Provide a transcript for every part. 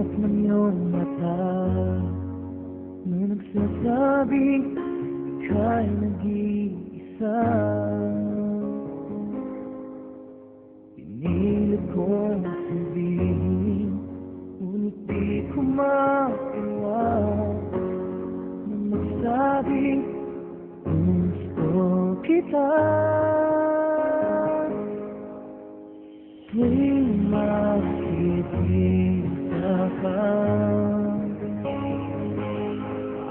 Ulap ng iyong mata nung nagsasabing ika'y nag-iisa. Pinilit kong sabihin, ngunit di ko magawa na magsabing gusto kita. Tuwing makikita ka,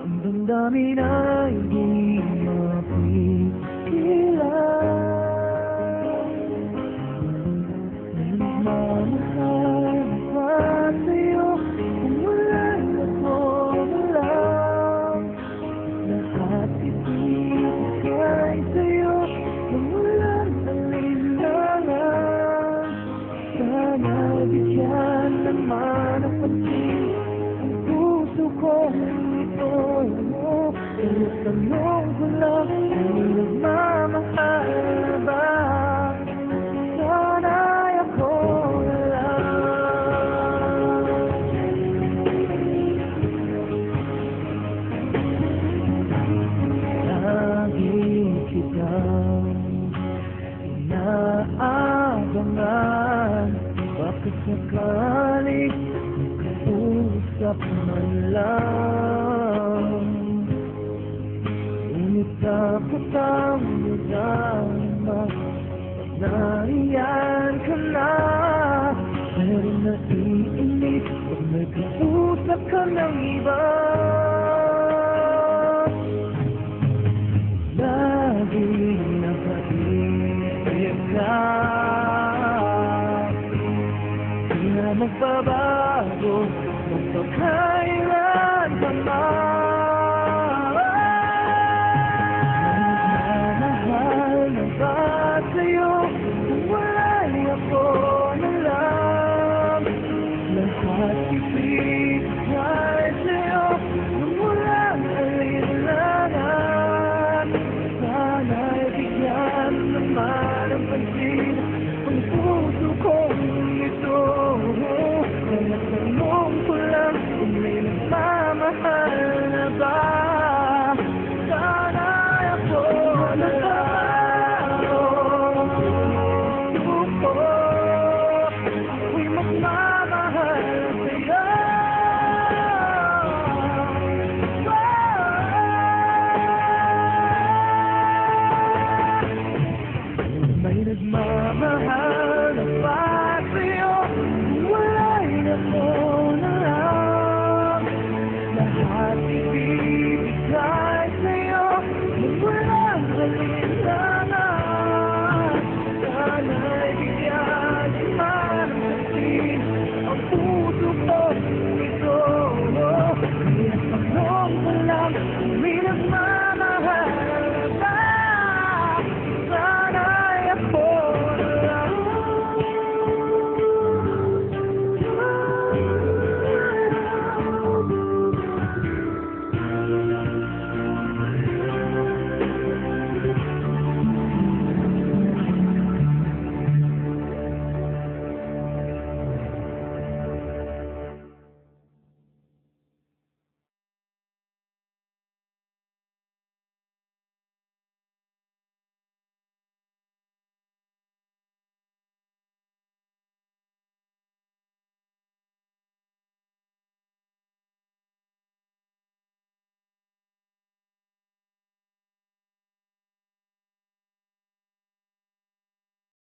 ang damdamin ay di mapigilan. Nagmamahal pa sa'yo kung walang ako lang. Lahat ibigay sa'yo kung walang alinlangan. Sana bigyan naman ang pansin ang puso ko ito mo. Pero tanong ko lang kung nagmamahal ba? Sana'y ako na lang. Lagi kitang inaabangan, bakit sakaling kausap man lang. Ngunit dapat ang nadama pag nariyan ka na. Pero naiinip pag nag-uusap ka ng iba. Lagi nakaisip ka, di na magbabago ang pagkaya.